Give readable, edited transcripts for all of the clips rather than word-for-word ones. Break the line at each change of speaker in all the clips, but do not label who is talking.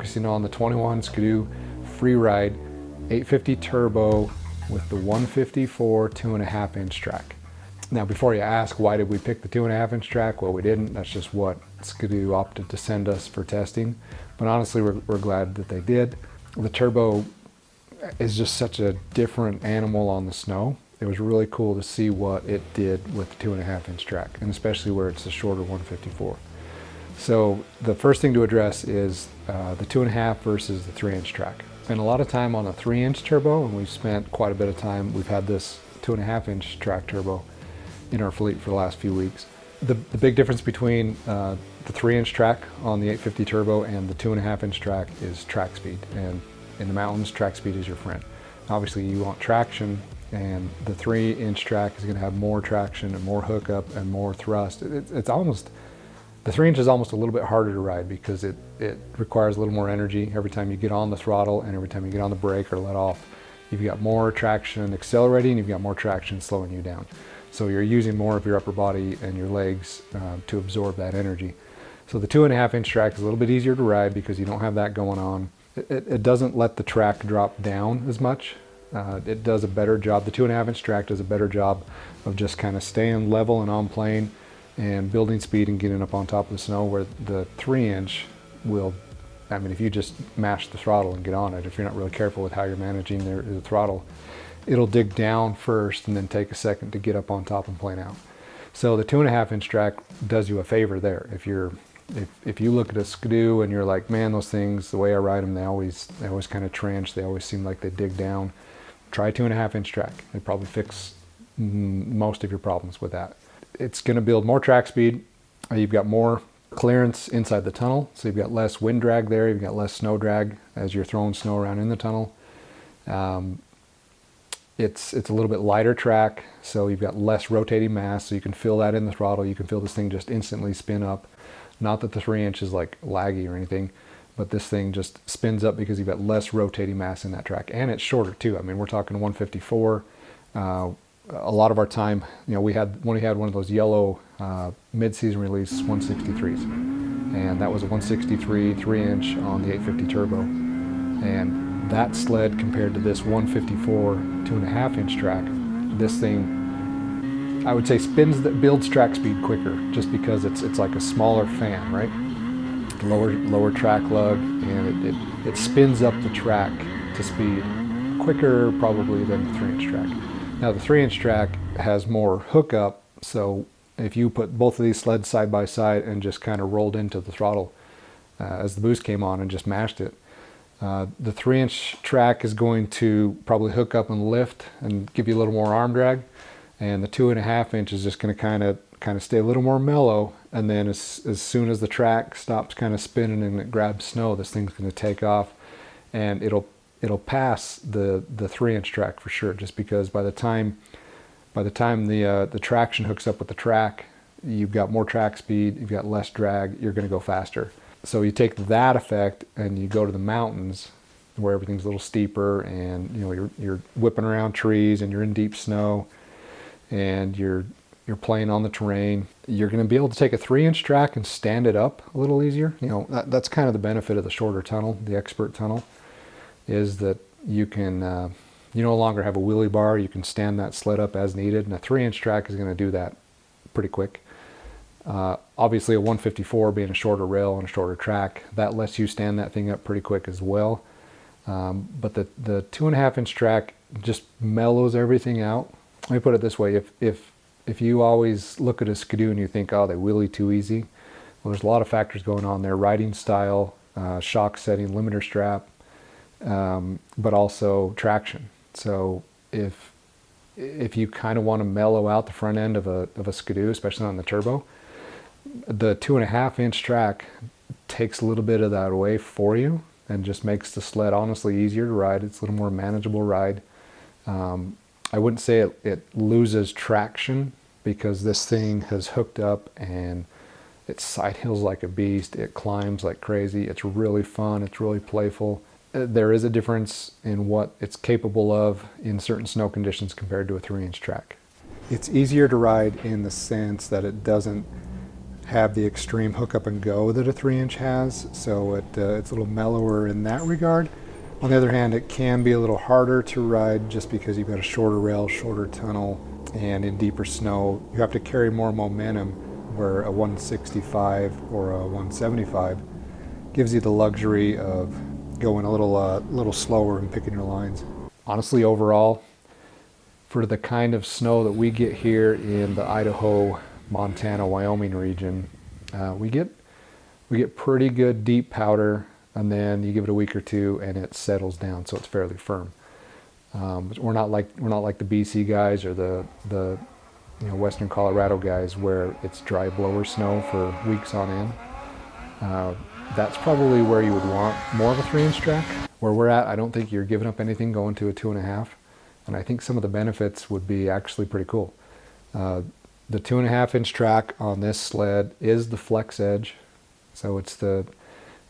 focusing on the 21 Skidoo Freeride 850 turbo with the 154 2.5 inch track. Now, before you ask why did we pick the 2.5 inch track, well, we didn't. That's just what Skidoo opted to send us for testing. But honestly, we're glad that they did. The turbo is just such a different animal on the snow. It was really cool to see what it did with the 2.5 inch track, and especially where it's a shorter 154. So the first thing to address is the 2.5 versus the 3 inch track. Spent a lot of time on a 3 inch turbo, and we've spent quite a bit of time. We've had this 2.5 inch track turbo in our fleet for the last few weeks. The big difference between the 3 inch track on the 850 turbo and the 2.5 inch track is track speed. And in the mountains, track speed is your friend. Obviously, you want traction, and the 3 inch track is going to have more traction and more hookup and more thrust. It's almost, the 3 inch is almost a little bit harder to ride because it requires a little more energy every time you get on the throttle and every time you get on the brake or let off. You've got more traction accelerating, you've got more traction slowing you down. So you're using more of your upper body and your legs to absorb that energy. So the 2.5 inch track is a little bit easier to ride because you don't have that going on. It doesn't let the track drop down as much. It does a better job. The 2.5 inch track does a better job of just kind of staying level and on plane and building speed and getting up on top of the snow, where the 3 inch will, I mean, if you just mash the throttle and get on it, if you're not really careful with how you're managing the throttle, it'll dig down first and then take a second to get up on top and plane out. So the 2.5 inch track does you a favor there. If you look at a Skidoo and you're like, man, those things, the way I ride them, they always kind of trench. They always seem like they dig down. Try 2.5 inch track. They probably fix most of your problems with that. It's going to build more track speed. You've got more clearance inside the tunnel, so you've got less wind drag there. You've got less snow drag as you're throwing snow around in the tunnel. It's a little bit lighter track, so you've got less rotating mass, so you can feel that in the throttle. You can feel this thing just instantly spin up. Not that the 3 inch is like laggy or anything, but this thing just spins up because you've got less rotating mass in that track. And it's shorter too. I mean, we're talking 154. A lot of our time, you know, we had one of those yellow mid-season release 163s. And that was a 163 3 inch on the 850 turbo. And that sled compared to this 154 2.5 inch track, this thing, I would say builds track speed quicker, just because it's like a smaller fan, right? Lower track lug, and it spins up the track to speed quicker probably than the 3 inch track. Now the 3 inch track has more hookup, so if you put both of these sleds side by side and just kind of rolled into the throttle as the boost came on and just mashed it, the 3 inch track is going to probably hook up and lift and give you a little more arm drag, and the 2.5 inch is just going to kind of stay a little more mellow. And then as soon as the track stops kind of spinning and it grabs snow, this thing's going to take off, and it'll pass the 3 inch track for sure. Just because by the time the traction hooks up with the track, you've got more track speed, you've got less drag, you're going to go faster. So you take that effect and you go to the mountains where everything's a little steeper, and you know you're whipping around trees and you're in deep snow and you're playing on the terrain. You're going to be able to take a 3 inch track and stand it up a little easier. You know, that's kind of the benefit of the shorter tunnel, the expert tunnel, is that you can you no longer have a wheelie bar. You can stand that sled up as needed, and a 3 inch track is going to do that pretty quick. Obviously a 154 being a shorter rail and a shorter track, that lets you stand that thing up pretty quick as well. But the 2.5 inch track just mellows everything out. Let me put it this way: if you always look at a Skidoo and you think, oh, they wheelie too easy, well, there's a lot of factors going on there: riding style, shock setting, limiter strap, but also traction. So if you kind of want to mellow out the front end of a Skidoo, especially on the turbo, the 2.5 inch track takes a little bit of that away for you and just makes the sled honestly easier to ride. It's a little more manageable ride. I wouldn't say it loses traction, because this thing has hooked up and it side hills like a beast. It climbs like crazy. It's really fun. It's really playful. There is a difference in what it's capable of in certain snow conditions compared to a 3 inch track. It's easier to ride in the sense that it doesn't have the extreme hook up and go that a 3-inch has, so it's a little mellower in that regard. On the other hand, it can be a little harder to ride just because you've got a shorter rail, shorter tunnel, and in deeper snow, you have to carry more momentum, where a 165 or a 175 gives you the luxury of going a little slower and picking your lines. Honestly, overall, for the kind of snow that we get here in the Idaho, Montana, Wyoming region, we get pretty good deep powder, and then you give it a week or two and it settles down, so it's fairly firm. We're not like the BC guys or the Western Colorado guys where it's dry blower snow for weeks on end. That's probably where you would want more of a 3-inch track. Where we're at, I don't think you're giving up anything going to a 2.5, and I think some of the benefits would be actually pretty cool. The 2.5-inch track on this sled is the flex edge, so it's the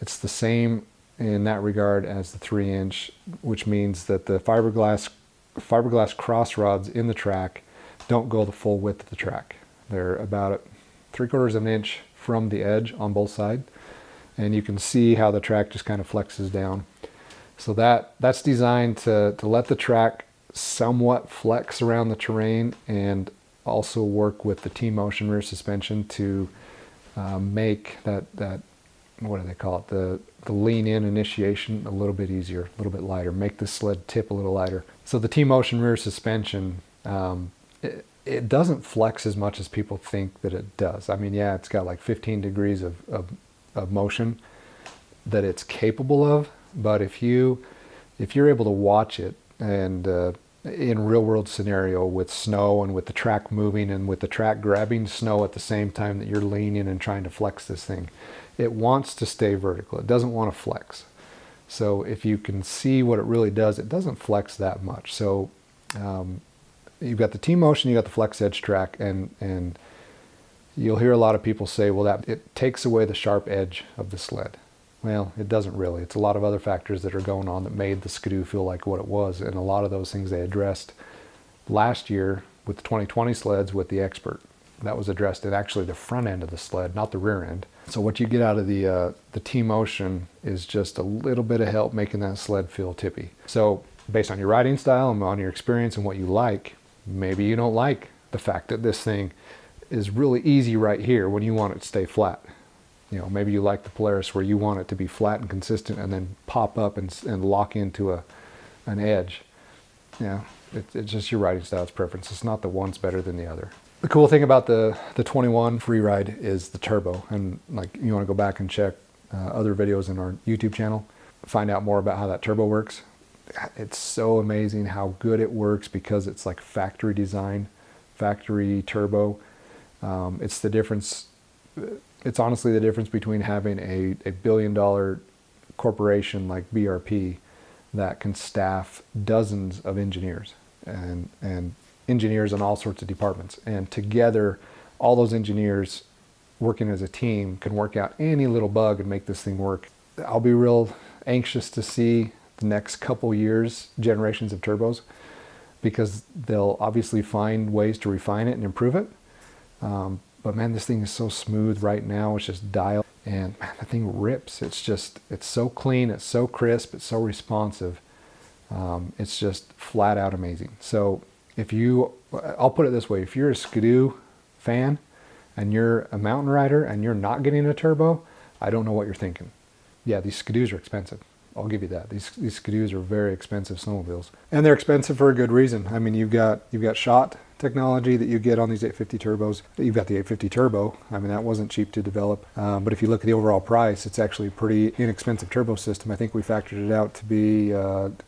same in that regard as the 3-inch, which means that the fiberglass cross rods in the track don't go the full width of the track. They're about 3/4 of an inch from the edge on both sides, and you can see how the track just kind of flexes down. So that's designed to let the track somewhat flex around the terrain, and also work with the T-motion rear suspension to make that what do they call it, the lean in initiation a little bit easier, a little bit lighter, make the sled tip a little lighter. So the T-motion rear suspension, it doesn't flex as much as people think that it does. I mean, yeah, it's got like 15 degrees of motion that it's capable of, but if you're able to watch it, and in a real world scenario with snow and with the track moving and with the track grabbing snow at the same time that you're leaning and trying to flex this thing, it wants to stay vertical. It doesn't want to flex. So if you can see what it really does, it doesn't flex that much. So you've got the T-motion, you got the flex edge track, and you'll hear a lot of people say, well, that it takes away the sharp edge of the sled. Well, it doesn't really. It's a lot of other factors that are going on that made the Skidoo feel like what it was, and a lot of those things they addressed last year with the 2020 sleds with the Expert. That was addressed at actually the front end of the sled, not the rear end. So what you get out of the T-motion is just a little bit of help making that sled feel tippy. So based on your riding style and on your experience and what you like, maybe you don't like the fact that this thing is really easy right here when you want it to stay flat. Maybe you like the Polaris where you want it to be flat and consistent and then pop up and lock into an edge. It's just your riding style's preference. It's not the one's better than the other. The cool thing about the 21 Freeride is the turbo, and like you want to go back and check other videos in our YouTube channel, find out more about how that turbo works. It's so amazing how good it works because it's like factory design, factory turbo. It's the difference. It's honestly the difference between having a billion-dollar corporation like BRP that can staff dozens of engineers and engineers in all sorts of departments. And together, all those engineers working as a team can work out any little bug and make this thing work. I'll be real anxious to see the next couple years, generations of turbos, because they'll obviously find ways to refine it and improve it. But man, this thing is so smooth right now. It's just dialed, and man, the thing rips. It's so clean. It's so crisp. It's so responsive. It's just flat out amazing. So I'll put it this way, if you're a Skidoo fan and you're a mountain rider and you're not getting a turbo, I don't know what you're thinking. Yeah, these Skidoos are expensive. I'll give you that. These Skidoos are very expensive snowmobiles, and they're expensive for a good reason. I mean, you've got shot technology that you get on these 850 turbos. You've got the 850 turbo. I mean, that wasn't cheap to develop. But if you look at the overall price, it's actually a pretty inexpensive turbo system. I think we factored it out to be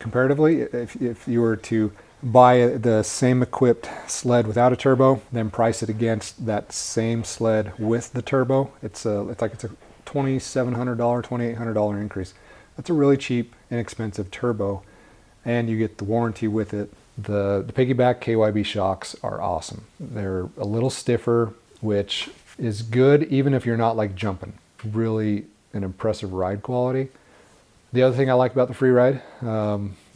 comparatively, if you were to buy the same equipped sled without a turbo, then price it against that same sled with the turbo, it's a $2,700, $2,800 increase. That's a really cheap, inexpensive turbo, and you get the warranty with it. The piggyback KYB shocks are awesome. They're a little stiffer, which is good even if you're not like jumping. Really an impressive ride quality. The other thing I like about the Freeride,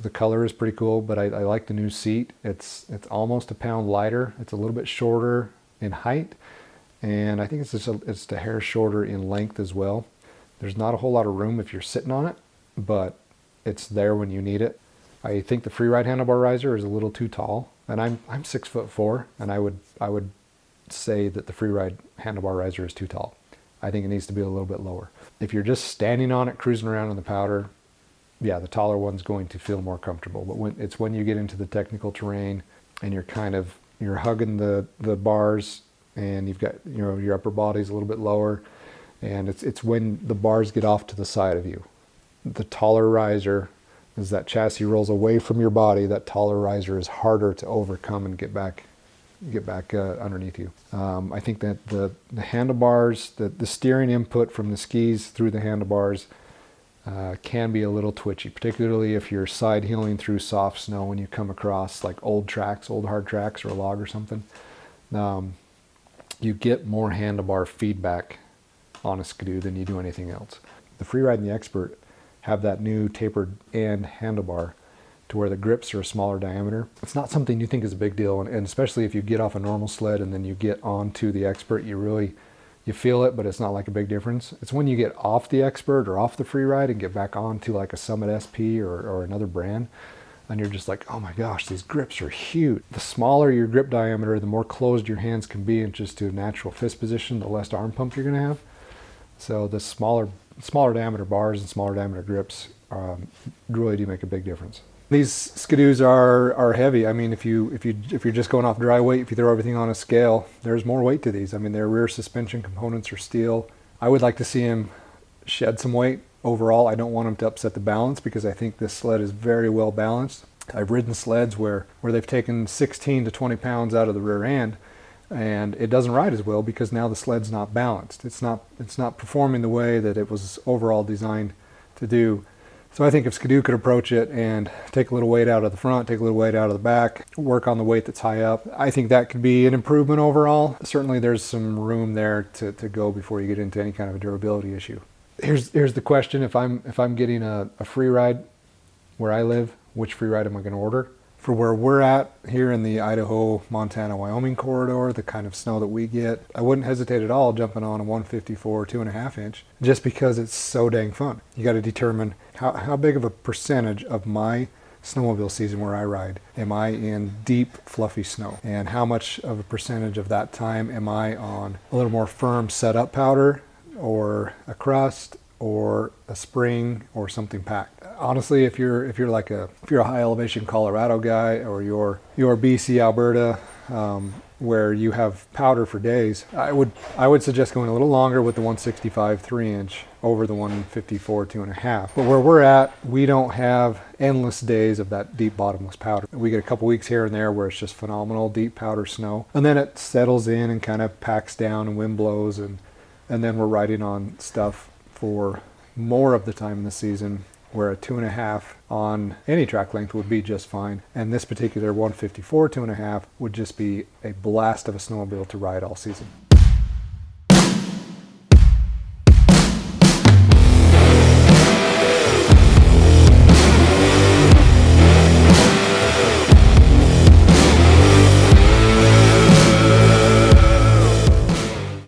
the color is pretty cool, but I like the new seat. It's almost a pound lighter. It's a little bit shorter in height, and I think it's a hair shorter in length as well. There's not a whole lot of room if you're sitting on it, but it's there when you need it. I think the Freeride handlebar riser is a little too tall, and I'm 6'4", and I would say that the Freeride handlebar riser is too tall. I think it needs to be a little bit lower. If you're just standing on it, cruising around in the powder, yeah, the taller one's going to feel more comfortable. But when you get into the technical terrain and you're hugging the bars, and you've got, you know, your upper body's a little bit lower, and it's when the bars get off to the side of you. The taller riser, as that chassis rolls away from your body, that taller riser is harder to overcome and get back underneath you. I think that the handlebars, the steering input from the skis through the handlebars can be a little twitchy, particularly if you're side hilling through soft snow when you come across like old hard tracks or a log or something. You get more handlebar feedback on a Skidoo than you do anything else. The Freeride and the Expert have that new tapered end handlebar to where the grips are a smaller diameter. It's not something you think is a big deal, and especially if you get off a normal sled and then you get onto the Expert, you feel it, but it's not like a big difference. It's when you get off the Expert or off the Freeride and get back onto like a Summit SP or another brand, and you're just like, oh my gosh, these grips are huge. The smaller your grip diameter, the more closed your hands can be into just a natural fist position, the less arm pump you're gonna have. So the smaller diameter bars and smaller diameter grips really do make a big difference. These Skidoos are heavy. I mean, if you're just going off dry weight, if you throw everything on a scale, there's more weight to these. I mean, their rear suspension components are steel. I would like to see them shed some weight. Overall, I don't want them to upset the balance because I think this sled is very well balanced. I've ridden sleds where they've taken 16 to 20 pounds out of the rear end, and it doesn't ride as well because now the sled's not balanced. It's not performing the way that it was overall designed to do. So I think if Skidoo could approach it and take a little weight out of the front, take a little weight out of the back, work on the weight that's high up, I think that could be an improvement overall. Certainly there's some room there to go before you get into any kind of a durability issue. Here's the question: if I'm getting a Freeride where I live, which Freeride am I going to order? For where we're at here in the Idaho, Montana, Wyoming corridor, the kind of snow that we get, I wouldn't hesitate at all jumping on a 154 2.5 inch just because it's so dang fun. You got to determine how big of a percentage of my snowmobile season where I ride am I in deep fluffy snow, and how much of a percentage of that time am I on a little more firm setup powder or a crust or a spring or something packed. Honestly, if you're a high elevation Colorado guy, or you're BC, Alberta, where you have powder for days, I would suggest going a little longer with the 165 3-inch over the 154 2.5. But where we're at, we don't have endless days of that deep bottomless powder. We get a couple weeks here and there where it's just phenomenal deep powder snow, and then it settles in and kind of packs down and wind blows, and then we're riding on stuff for more of the time in the season where a 2.5 on any track length would be just fine. And this particular 154 2.5 would just be a blast of a snowmobile to ride all season.